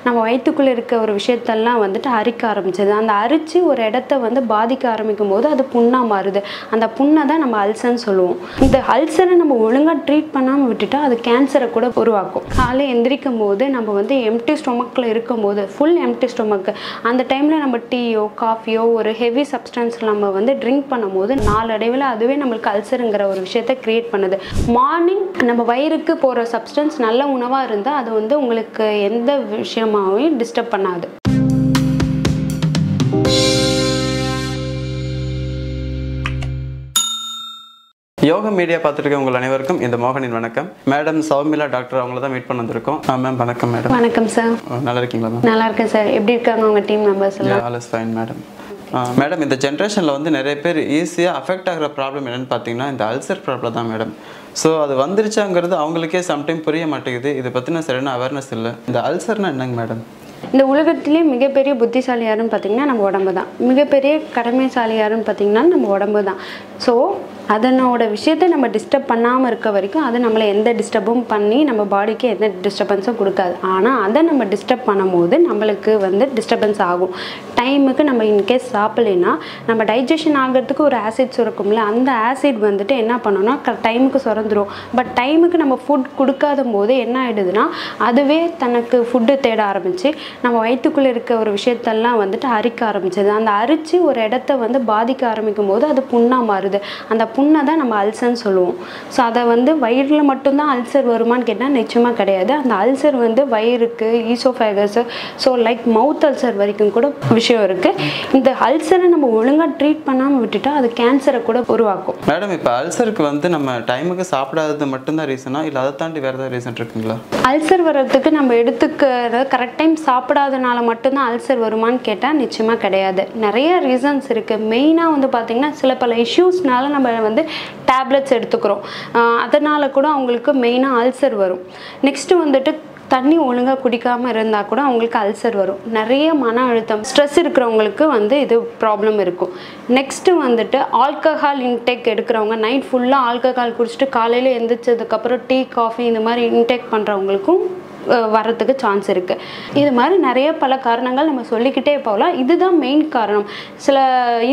நம்ம வயிற்றுக்குள்ளே இருக்க ஒரு விஷயத்தெல்லாம் வந்துட்டு அரிக்க ஆரம்பிச்சது. அந்த அரிச்சு ஒரு இடத்த வந்து பாதிக்க ஆரம்பிக்கும் போது அது புண்ணாக மாறுது. அந்த புண்ணை தான் நம்ம அல்சர்னு சொல்லுவோம். இந்த அல்சரை நம்ம ஒழுங்காக ட்ரீட் பண்ணாமல் விட்டுட்டா அது கேன்சரை கூட உருவாக்கும். காலை எந்திரிக்கும் போது நம்ம வந்து எம்டி ஸ்டொமக்கில் இருக்கும்போது, ஃபுல் எம்டி ஸ்டொமக்கு, அந்த டைமில் நம்ம டீயோ காஃபியோ ஒரு ஹெவி சப்ஸ்டன்ஸ் நம்ம வந்து ட்ரிங்க் பண்ணும்போது நாளடைவில் அதுவே நம்மளுக்கு அல்சருங்கிற ஒரு விஷயத்தை க்ரியேட் பண்ணுது. மார்னிங் நம்ம வயிறுக்கு போகிற சப்ஸ்டன்ஸ் நல்ல உணவாக இருந்தால் அது வந்து உங்களுக்கு எந்த விஷயமாகவும் டிஸ்டர்ப் பண்ணாது. யோகா மீடியா பார்த்துருக்க உங்கள் அனைவருக்கும் இந்த மோகனின் வணக்கம். மேடம் சௌமிலா டாக்டர் அவங்கள தான் மீட் பண்ண வந்திருக்கோம். மேம் வணக்கம். மேடம் வணக்கம் சார். நல்லா இருக்கீங்களா மேம்? நல்லா இருக்கேன் சார். எப்படி இருக்காங்க உங்கள் டீம் மெம்பர்ஸ் எல்லாம்? All is fine madam. Madam, இந்த ஜென்ரேஷனில் வந்து நிறைய பேர் ஈஸியாக அஃபெக்ட் ஆகிற ப்ராப்ளம் என்னென்னு பார்த்தீங்கன்னா இந்த அல்சர் ப்ராப்ளம் தான் மேடம். ஸோ அது வந்துருச்சாங்கிறது அவங்களுக்கே சம்டைம் புரிய மாட்டேங்குது. இதை பற்றின சரியான அவேர்னஸ் இல்லை. இந்த அல்சர்னா என்னங்க மேடம்? இந்த உலகத்திலே மிகப்பெரிய புத்திசாலி யாருன்னு பார்த்தீங்கன்னா நம்ம உடம்பு தான். மிகப்பெரிய கடமைசாலி யாருன்னு பார்த்தீங்கன்னா நம்ம உடம்பு தான். ஸோ அதனோட விஷயத்தை நம்ம டிஸ்டர்ப் பண்ணாமல் இருக்க வரைக்கும் அது நம்மளை எந்த டிஸ்டர்பும் பண்ணி நம்ம பாடிக்கு எந்த டிஸ்டர்பன்ஸும் கொடுக்காது. ஆனால் அதை நம்ம டிஸ்டர்ப் பண்ணும்போது நம்மளுக்கு வந்து டிஸ்டர்பன்ஸ் ஆகும். டைமுக்கு நம்ம இன்கேஸ் சாப்பிட்லைன்னா நம்ம டைஜஷன் ஆகிறதுக்கு ஒரு ஆசிட் சுரக்கும்ல, அந்த ஆசிட் வந்துட்டு என்ன பண்ணோன்னா டைமுக்கு சுரந்துடும். பட் டைமுக்கு நம்ம ஃபுட் கொடுக்காத போது என்ன ஆகிடுதுன்னா அதுவே தனக்கு ஃபுட்டு தேட ஆரம்பித்து நம்ம வயிற்றுக்குள்ளே இருக்க ஒரு விஷயத்தெல்லாம் வந்துட்டு அரிக்க ஆரம்பிச்சது. அந்த அரிச்சு ஒரு இடத்த வந்து பாதிக்க ஆரம்பிக்கும் போது அது புண்ணாக மாறுது. அந்த புண்ணை தான் நம்ம அல்சர்னு சொல்லுவோம். ஸோ அதை வந்து வயிறில் மட்டும்தான் அல்சர் வருமானு கேட்டால் நிச்சயமாக கிடையாது. அந்த அல்சர் வந்து வயிறுக்கு, oesophagus, so like mouth ulcer வரைக்கும் கூட விஷயம் இருக்குது. இந்த அல்சரை நம்ம ஒழுங்காக ட்ரீட் பண்ணாமல் விட்டுட்டா அது கேன்சரை கூட உருவாக்கும். மேடம், இப்போ அல்சருக்கு வந்து நம்ம டைமுக்கு சாப்பிடாதது மட்டும்தான் ரீசனா, இல்லை அதை தாண்டி வேறு ஏதாவது ரீசன் இருக்குங்களா? அல்சர் வர்றதுக்கு நம்ம எடுத்துக்கிற கரெக்ட் டைம் சாப்பிடாதனால மட்டும்தான் அல்சர் வருமானு கேட்டால் நிச்சயமாக கிடையாது. நிறைய ரீசன்ஸ் இருக்குது. மெயினாக வந்து பார்த்திங்கன்னா சில பல இஷ்யூஸ்னால நம்ம வந்து டேப்லெட்ஸ் எடுத்துக்கிறோம். அதனால் கூட அவங்களுக்கு மெயினாக அல்சர் வரும். நெக்ஸ்ட்டு வந்துட்டு தண்ணி ஒழுங்காக குடிக்காமல் இருந்தால் கூட அவங்களுக்கு அல்சர் வரும். நிறைய மன அழுத்தம், ஸ்ட்ரெஸ் இருக்கிறவங்களுக்கு வந்து இது ப்ராப்ளம் இருக்கும். நெக்ஸ்ட்டு வந்துட்டு ஆல்கஹால் இன்டேக் எடுக்கிறவங்க, நைட் ஃபுல்லாக ஆல்கஹால் குடிச்சிட்டு காலையில் எழுந்திரிச்சதுக்கப்புறம் டீ காஃபி இந்த மாதிரி இன்டேக் பண்ணுறவங்களுக்கும் வரத்துக்கு சான்ஸ் இருக்குது. இது மாதிரி நிறைய பல காரணங்கள் நம்ம சொல்லிக்கிட்டே போகலாம். இதுதான் மெயின் காரணம். சில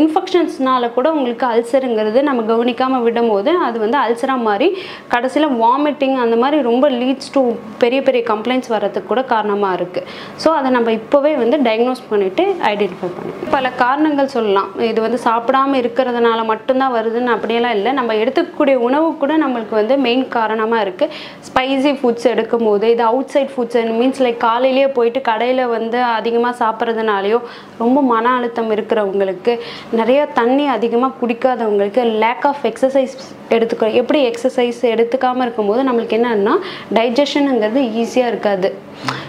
இன்ஃபெக்ஷன்ஸ்னால கூட உங்களுக்கு அல்சருங்கிறது நம்ம கவனிக்காமல் விடும் போது அது வந்து அல்சராக மாறி கடைசியில் வாமிட்டிங் அந்த மாதிரி ரொம்ப லீட்ஸ் டு பெரிய பெரிய கம்ப்ளைண்ட்ஸ் வரதுக்கு கூட காரணமாக இருக்குது. ஸோ அதை நம்ம இப்போவே வந்து டயக்னோஸ் பண்ணிவிட்டு ஐடென்டிஃபை பண்ணிக்கலாம். பல காரணங்கள் சொல்லலாம். இது வந்து சாப்பிடாமல் இருக்கிறதுனால மட்டும்தான் வருதுன்னு அப்படியெல்லாம் இல்லை. நம்ம எடுத்துக்கக்கூடிய உணவு கூட நம்மளுக்கு வந்து மெயின் காரணமாக இருக்குது. ஸ்பைசி ஃபுட்ஸ் எடுக்கும் போது, இது outside foods means like காலையிலேயே போயிட்டு கடையில் வந்து அதிகமாக சாப்பிட்றதுனாலையோ, ரொம்ப மன அழுத்தம் இருக்கிறவங்களுக்கு, நிறைய தண்ணி அதிகமாக குடிக்காதவங்களுக்கு, லேக் ஆஃப் எக்ஸசைஸ் எடுத்துக்கிறோம். எப்படி எக்ஸசைஸ் எடுத்துக்காமல் இருக்கும்போது நம்மளுக்கு என்னன்னா டைஜஷனுங்கிறது ஈஸியாக இருக்காது.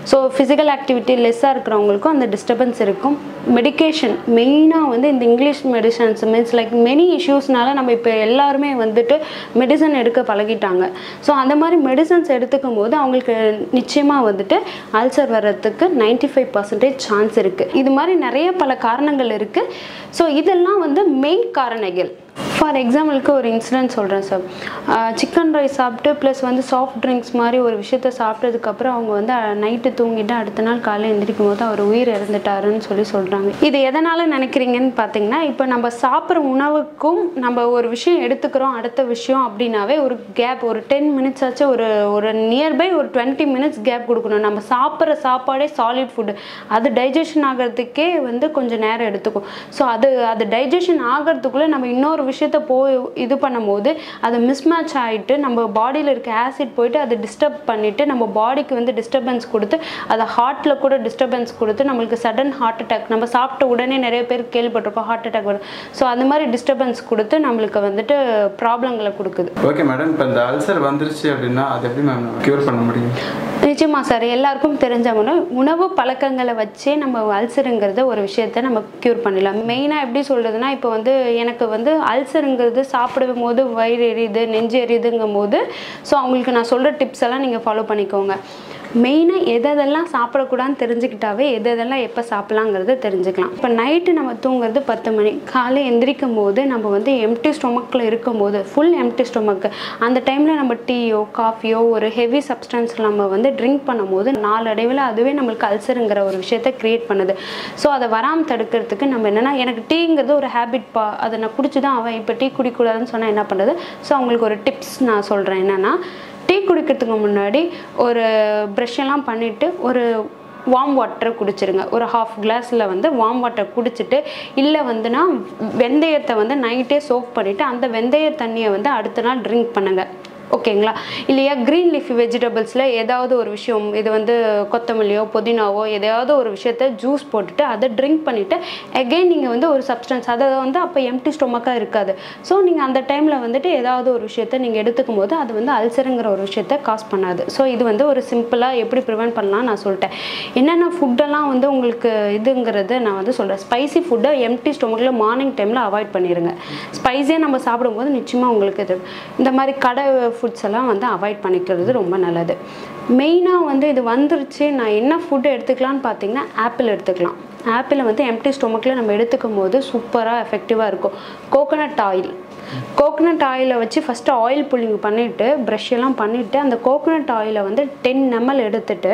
ஸோ ஃபிசிக்கல் ஆக்டிவிட்டி லெஸ்ஸாக இருக்கிறவங்களுக்கும் அந்த டிஸ்டர்பன்ஸ் இருக்கும். மெடிக்கேஷன் மெயினாக வந்து இந்த English medicines means like many இஷ்யூஸ்னால நம்ம இப்போ எல்லாருமே வந்துட்டு மெடிசன் எடுக்க பழகிட்டாங்க. ஸோ அந்த மாதிரி மெடிசன்ஸ் எடுத்துக்கும் போது அவங்களுக்கு நிச்சயமாக வந்துட்டு அல்சர் வர்றதுக்கு 95% சான்ஸ் இருக்குது. இது மாதிரி நிறைய பல காரணங்கள் இருக்குது. ஸோ இதெல்லாம் வந்து மெயின் காரணிகள். ஃபார் எக்ஸாம்பிளுக்கு ஒரு இன்சிடென்ட் சொல்கிறேன் சார். சிக்கன் ரைஸ் சாப்பிட்டு ப்ளஸ் வந்து சாஃப்ட் ட்ரிங்க்ஸ் மாதிரி ஒரு விஷயத்த சாப்பிட்டதுக்கப்புறம் அவங்க வந்து நைட்டு தூங்கிட்டு அடுத்த நாள் காலையில் எழுந்திரிக்கும் போது அவர் உயிர் இறந்துட்டாருன்னு சொல்கிறாங்க. இது எதனால் நினைக்கிறீங்கன்னு பார்த்தீங்கன்னா, இப்போ நம்ம சாப்பிட்ற உணவுக்கும் நம்ம ஒரு விஷயம் எடுத்துக்கிறோம் அடுத்த விஷயம் அப்படின்னாவே ஒரு கேப், ஒரு 10 மினிட்ஸ் ஆச்சு, ஒரு நியர்பை ஒரு 20 மினிட்ஸ் கேப் கொடுக்கணும். நம்ம சாப்பிட்ற சாப்பாடே சாலிட் ஃபுட்டு, அது டைஜஷன் ஆகிறதுக்கே வந்து கொஞ்சம் நேரம் எடுத்துக்கும். ஸோ அது டைஜஷன் ஆகிறதுக்குள்ளே நம்ம இன்னொரு விஷயத்த போய் இது பண்ணும்போது அது மிஸ்மேட்ச் ஆகிட்டு நம்ம பாடியில் இருக்க ஆசிட் போயிட்டு அதை டிஸ்டர்ப் பண்ணிவிட்டு நம்ம பாடிக்கு வந்து டிஸ்டர்பன்ஸ் கொடுத்து அதை ஹார்ட்டில் கூட டிஸ்டர்பன்ஸ் கொடுத்து நம்மளுக்கு சடன் ஹார்ட் அட்டாக், நம்ம சாப்பிட்ட உடனே நிறைய பேர் கேள்விப்பட்டிருக்கோம் ஹார்ட் அட்டாக் வரும். ஸோ அந்த மாதிரி டிஸ்டர்பன்ஸ் கொடுத்து நம்மளுக்கு வந்துட்டு ப்ராப்ளங்களை கொடுக்குது. ஓகே மேடம், இப்போ இந்த அல்சர் வந்துருச்சு அப்படின்னா அது எப்படி மேம் க்யூர் பண்ண முடியும்? நிச்சயமாக சார், எல்லாருக்கும் தெரிஞ்சவங்க உணவு பழக்கங்களை வச்சே நம்ம அல்சருங்கிறத ஒரு விஷயத்த நம்ம க்யூர் பண்ணலாம். மெயினாக எப்படி சொல்கிறதுனா, இப்போ வந்து எனக்கு வந்து அல்சருங்கிறது சாப்பிடும் போது வயிறு எரியுது, நெஞ்சு எரியுதுங்கும் போது ஸோ அவங்களுக்கு நான் சொல்கிற டிப்ஸ் எல்லாம் நீங்கள் ஃபாலோ பண்ணிக்கோங்க. மெயினாக எதெல்லாம் சாப்பிடக்கூடாதுன்னு தெரிஞ்சுக்கிட்டாவே எதெல்லாம் எப்போ சாப்பிட்லாங்கிறத தெரிஞ்சுக்கலாம். இப்போ நைட்டு நம்ம தூங்குறது 10 மணி, காலை எந்திரிக்கும் போது நம்ம வந்து எம்டி ஸ்டொமக்கில் இருக்கும்போது ஃபுல் எம்டி ஸ்டொமக்கு அந்த டைமில் நம்ம டீயோ காஃபியோ ஒரு ஹெவி சப்ஸ்டன்ஸ் நம்ம வந்து ட்ரிங்க் பண்ணும்போது நாளடைவில் அதுவே நம்மளுக்கு அல்சருங்கிற ஒரு விஷயத்தை க்ரியேட் பண்ணுது. ஸோ அதை வராமல் தடுக்கிறதுக்கு நம்ம என்னென்னா, எனக்கு டீங்கிறது ஒரு ஹேபிட்ப்பா, அதை நான் குடிச்சு தான் அவன் இப்போ டீ குடிக்கூடாதுன்னு சொன்னால் என்ன பண்ணுறது. ஸோ அவங்களுக்கு ஒரு டிப்ஸ் நான் சொல்கிறேன். என்னென்னா, டீ குடிக்கிறதுக்கு முன்னாடி ஒரு ப்ரஷ் எல்லாம் பண்ணிவிட்டு ஒரு வார்ம் வாட்டரை குடிச்சிருங்க. ஒரு ½ கிளாஸில் வந்து வார்ம் வாட்டர் குடிச்சிட்டு, இல்லை வந்துன்னா வெந்தயத்தை வந்து நைட்டே சோக் பண்ணிவிட்டு அந்த வெந்தய தண்ணியை வந்து அடுத்த நாள் ட்ரிங்க் பண்ணுங்கள். ஓகேங்களா? இல்லையா க்ரீன் லீஃபி வெஜிடபிள்ஸில் ஏதாவது ஒரு விஷயம், இது வந்து கொத்தமல்லியோ புதினாவோ எதையாவது ஒரு விஷயத்த ஜூஸ் போட்டுட்டு அதை ட்ரிங்க் பண்ணிவிட்டு அகெயின் நீங்கள் வந்து ஒரு சப்ஸ்டன்ஸ் அதை வந்து அப்போ எம்டி ஸ்டொமக்காக இருக்காது. ஸோ நீங்கள் அந்த டைமில் வந்துட்டு ஏதாவது ஒரு விஷயத்த நீங்கள் எடுத்துக்கும் போது அது வந்து அல்சருங்கிற ஒரு விஷயத்த காஸ் பண்ணாது. ஸோ இது வந்து ஒரு சிம்பிளாக எப்படி ப்ரிவென்ட் பண்ணலாம் நான் சொல்லிட்டேன். என்னென்ன ஃபுட்டெல்லாம் வந்து உங்களுக்கு இதுங்கிறது நான் வந்து சொல்கிறேன். ஸ்பைசி ஃபுட்டை எம்டி ஸ்டொமக்கில் மார்னிங் டைமில் அவாய்ட் பண்ணிடுங்க. ஸ்பைஸியாக நம்ம சாப்பிடும்போது நிச்சயமாக உங்களுக்கு இது இந்த மாதிரி கடை ஃபுட்ஸ் எல்லாம் வந்து அவாய்ட் பண்ணிக்கிறது ரொம்ப நல்லது. மெயினாக வந்து இது வந்துருச்சு, நான் என்ன ஃபுட்டு எடுத்துக்கலான்னு பார்த்தீங்கன்னா ஆப்பிள் எடுத்துக்கலாம். ஆப்பிளை வந்து எம்டி ஸ்டொமக்கில் நம்ம எடுத்துக்கும் போது சூப்பராக எஃபெக்டிவாக இருக்கும். கோகனட் ஆயிலை வச்சு ஃபஸ்ட்டு ஆயில் புல்லிங் பண்ணிவிட்டு ப்ரஷ் எல்லாம் பண்ணிவிட்டு அந்த கோகனட் ஆயிலை வந்து 10 ml எடுத்துகிட்டு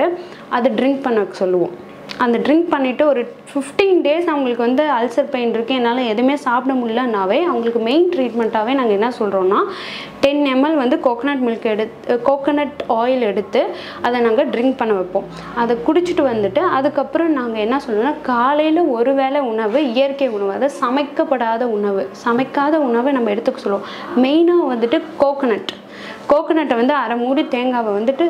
அதை ட்ரிங்க் பண்ண சொல்லுவோம். அந்த ட்ரிங்க் பண்ணிவிட்டு ஒரு 15 days அவங்களுக்கு வந்து அல்சர் பெயின் இருக்குது, என்னால் எதுவுமே சாப்பிட முடியலனாவே அவங்களுக்கு மெயின் ட்ரீட்மெண்ட்டாகவே நாங்கள் என்ன சொல்கிறோன்னா 10 ml வந்து கோகனட் ஆயில் எடுத்து அதை நாங்கள் ட்ரிங்க் பண்ண வைப்போம். அதை குடிச்சிட்டு வந்துட்டு அதுக்கப்புறம் நாங்கள் என்ன சொல்லுவோம்னா, காலையில் ஒரு வேளை உணவு இயற்கை உணவு, அதாவது சமைக்காத உணவை நம்ம எடுத்துக்க சொல்லுவோம். மெயினாக வந்துட்டு கோகனட்டை வந்து அரை மூடி தேங்காவை வந்துட்டு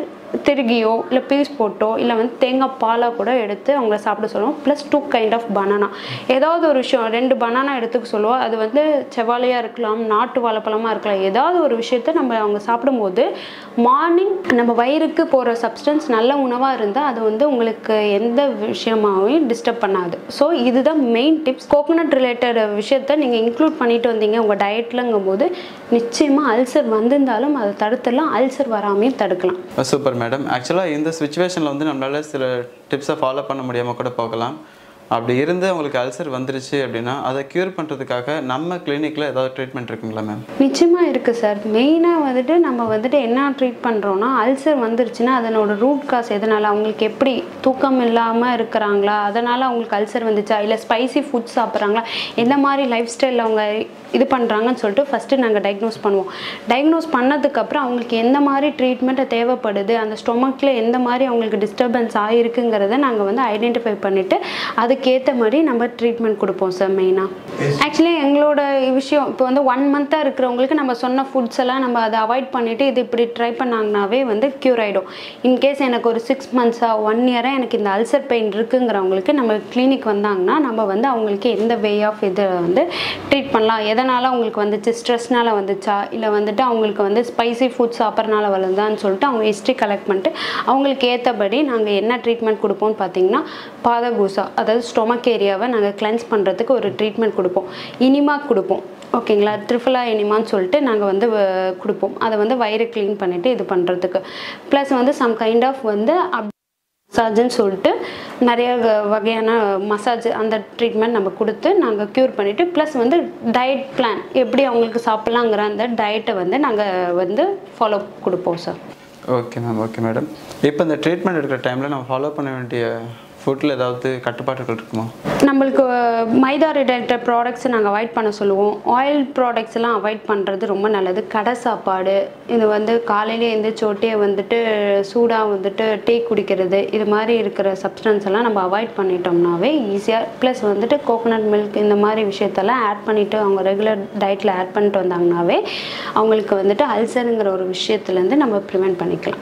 திருகியோ இல்லை பீஸ் போட்டோ இல்லை வந்து தேங்காய் பாலாக கூட எடுத்து அவங்கள சாப்பிட சொல்லுவோம். ப்ளஸ் 2 kind of பனானா, ஏதாவது ஒரு விஷயம் 2 பனானா எடுத்துக்க சொல்லுவோம். அது வந்து செவ்வாழையாக இருக்கலாம், நாட்டு வாழைப்பழமாக இருக்கலாம், ஏதாவது ஒரு விஷயத்த நம்ம அவங்க சாப்பிடும்போது மார்னிங் நம்ம வயிறுக்கு போகிற சப்ஸ்டன்ஸ் நல்ல உணவாக இருந்தால் அது வந்து உங்களுக்கு எந்த விஷயமாகவும் டிஸ்டர்ப் பண்ணாது. ஸோ இதுதான் மெயின் டிப்ஸ். கோகனட் ரிலேட்டட் விஷயத்த நீங்கள் இன்க்ளூட் பண்ணிட்டு வந்தீங்க உங்கள் டயட்லங்கும் போது நிச்சயமாக அல்சர் வந்திருந்தாலும் அதை தடுத்துடலாம், அல்சர் வராமையும் தடுக்கலாம். Super madam. ஆக்சுவலாக இந்த சுச்சுவேஷனில் வந்து நம்மளால் சில டிப்ஸை ஃபாலோ பண்ண முடியாமல் கூட போகலாம். அப்படி இருந்து உங்களுக்கு அல்சர் வந்துருச்சு அப்படின்னா அதை க்யூர் பண்ணுறதுக்காக நம்ம கிளினிக்கில் ஏதாவது ட்ரீட்மெண்ட் இருக்குங்களா மேம்? நிச்சயமாக இருக்குது சார். மெயினாக வந்துட்டு நம்ம வந்துட்டு என்ன ட்ரீட் பண்ணுறோன்னா, அல்சர் வந்துருச்சுன்னா அதனோட ரூட் காஸ் எதனால், அவங்களுக்கு எப்படி தூக்கம் இல்லாமல் இருக்கிறாங்களா, அதனால் அவங்களுக்கு அல்சர் வந்துச்சா, இல்லை ஸ்பைசி ஃபுட் சாப்பிட்றாங்களா, எந்த மாதிரி லைஃப் ஸ்டைலில் அவங்க இது பண்ணுறாங்கன்னு சொல்லிட்டு ஃபஸ்ட்டு நாங்கள் டயக்னோஸ் பண்ணுவோம். டயக்னோஸ் பண்ணதுக்கப்புறம் அவங்களுக்கு எந்த மாதிரி ட்ரீட்மெண்ட்டை தேவைப்படுது, அந்த ஸ்டொமக்கில் எந்த மாதிரி அவங்களுக்கு டிஸ்டர்பன்ஸ் ஆகிருக்குங்கிறத நாங்கள் வந்து ஐடென்டிஃபை பண்ணிவிட்டு அதுக்கேற்ற மாதிரி நம்ம ட்ரீட்மெண்ட் கொடுப்போம் சார். மெயினாக ஆக்சுவலி எங்களோட விஷயம் இப்போ வந்து 1 month-ஆக இருக்கிறவங்களுக்கு நம்ம சொன்ன ஃபுட்ஸ் எல்லாம் நம்ம அதை அவாய்ட் பண்ணிவிட்டு இது இப்படி ட்ரை பண்ணாங்கனாவே வந்து க்யூர் ஆகிடும். இன்கேஸ் எனக்கு ஒரு 6 months-ஆ 1 year-ஆ எனக்கு இந்த அல்சர் பெயின் இருக்குங்கிறவங்களுக்கு நம்ம கிளினிக் வந்தாங்கன்னா நம்ம வந்து அவங்களுக்கு எந்த வே ஆஃப் இதை வந்து ட்ரீட் பண்ணலாம், எதனால் அவங்களுக்கு வந்துச்சு, ஸ்ட்ரெஸ்னால் வந்துச்சா, இல்லை வந்துட்டு அவங்களுக்கு வந்து ஸ்பைசி ஃபுட் சாப்பிட்றனால வருதான்னு சொல்லிட்டு அவங்க ஹிஸ்ட்ரி கலெக்ட் பண்ணிட்டு அவங்களுக்கு ஏற்றபடி நாங்கள் என்ன ட்ரீட்மெண்ட் கொடுப்போம்னு பார்த்தீங்கன்னா, பாதகூசா அதாவது ஸ்டொமக் ஏரியாவை நாங்கள் கிளென்ஸ் பண்ணுறதுக்கு ஒரு ட்ரீட்மெண்ட் கொடுப்போம். இனிமா கொடுப்போம். ஓகேங்களா? ட்ரிஃபலா இனிமான்னு சொல்லிட்டு நாங்கள் வந்து கொடுப்போம். அதை வந்து வயிறு க்ளீன் பண்ணிவிட்டு இது பண்ணுறதுக்கு. ப்ளஸ் வந்து சம் கைண்ட் ஆஃப் வந்து மசாஜ்ன்னு சொல்லிட்டு நிறைய வகையான மசாஜ் அந்த ட்ரீட்மெண்ட் நம்ம கொடுத்து நாங்கள் க்யூர் பண்ணிவிட்டு ப்ளஸ் வந்து டயட் பிளான் எப்படி அவங்களுக்கு சாப்பிட்லாங்கிற அந்த டயட்டை வந்து நாங்கள் வந்து ஃபாலோ கொடுப்போம் sir. Okay ma'am. Okay madam. இப்போ இந்த ட்ரீட்மெண்ட் எடுக்கிற டைமில் நம்ம ஃபாலோ பண்ண வேண்டிய ஃபுட்டில் ஏதாவது கட்டுப்பாடுகள் இருக்குமா? நம்மளுக்கு மைதா ரிலேட்டட் ப்ராடக்ட்ஸ் நாங்கள் அவாய்ட் பண்ண சொல்லுவோம். ஆயில் ப்ராடக்ட்ஸ் எல்லாம் அவாய்ட் பண்ணுறது ரொம்ப நல்லது. கடை சாப்பாடு, இது வந்து காலையிலே எழுந்திரிச்சோட்டே வந்துட்டு சூடாக வந்துட்டு டீ குடிக்கிறது, இது மாதிரி இருக்கிற சப்ஸ்டன்ஸ் எல்லாம் நம்ம அவாய்ட் பண்ணிட்டோம்னாவே ஈஸியாக. ப்ளஸ் வந்துட்டு கோகோனட் மில்க் இந்த மாதிரி விஷயத்தெல்லாம் ஆட் பண்ணிவிட்டு அவங்க ரெகுலர் டயட்டில் ஆட் பண்ணிட்டு வந்தாங்கனாவே அவங்களுக்கு வந்துட்டு அல்சருங்கிற ஒரு விஷயத்துலேருந்து நம்ம ப்ரிவென்ட் பண்ணிக்கலாம்.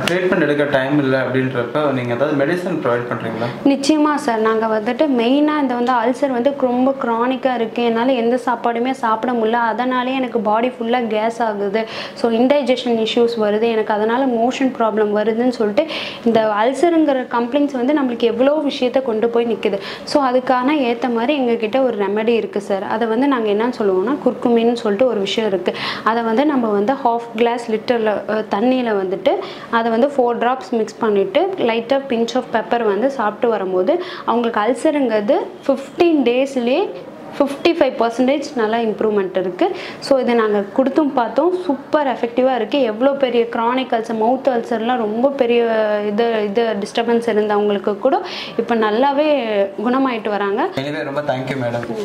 ட்ரீட்மெண்ட் எடுக்க டைம் இல்லை அப்படின்றப்ப நீங்கள் ஏதாவது மெடிசன் ப்ரொவைட் பண்ணுறீங்களா? மேடம்? நிச்சயமா சார். நாங்கள் வந்துட்டு மெயினாக இந்த வந்து அல்சர் வந்து ரொம்ப க்ரானிக்காக இருக்குது, என்னால் எந்த சாப்பாடுமே சாப்பிட முடியல, அதனாலே எனக்கு பாடி ஃபுல்லாக கேஸ் ஆகுது, ஸோ இன்டைஜஷன் இஷ்யூஸ் வருது, எனக்கு அதனால் மோஷன் ப்ராப்ளம் வருதுன்னு சொல்லிட்டு இந்த அல்சருங்கிற கம்ப்ளைண்ட்ஸ் வந்து நம்மளுக்கு எவ்வளோ விஷயத்தை கொண்டு போய் நிற்குது. ஸோ அதுக்கான ஏற்ற மாதிரி எங்ககிட்ட ஒரு ரெமெடி இருக்குது சார். அதை வந்து நாங்கள் என்னன்னு சொல்லுவோம்னா குர்குமின்னு சொல்லிட்டு ஒரு விஷயம் இருக்குது. அதை வந்து நம்ம வந்து 1/2 கிளாஸ் லிட்டரில் தண்ணியில் வந்துட்டு அதை வந்து 4 drops மிக்ஸ் பண்ணிவிட்டு லைட்டாக பிஞ்ச் ஆஃப் பெப்பர் வந்து சாப்பிட்டு வரும்போது அவங்களுக்கு அல்சருங்கிறது 15 daysலேயே 55% நல்லா இம்ப்ரூவ்மெண்ட் இருக்குது. ஸோ இதை நாங்கள் கொடுத்தும் பார்த்தோம், சூப்பர் எஃபெக்டிவாக இருக்குது. எவ்வளோ பெரிய க்ரானிக் அல்சர், மவுத் அல்சர்லாம் ரொம்ப பெரிய இது டிஸ்டர்பன்ஸ் இருந்தவங்களுக்கு கூட இப்போ நல்லாவே குணமாயிட்டு வராங்க. ரொம்ப தேங்க்யூ மேடம்.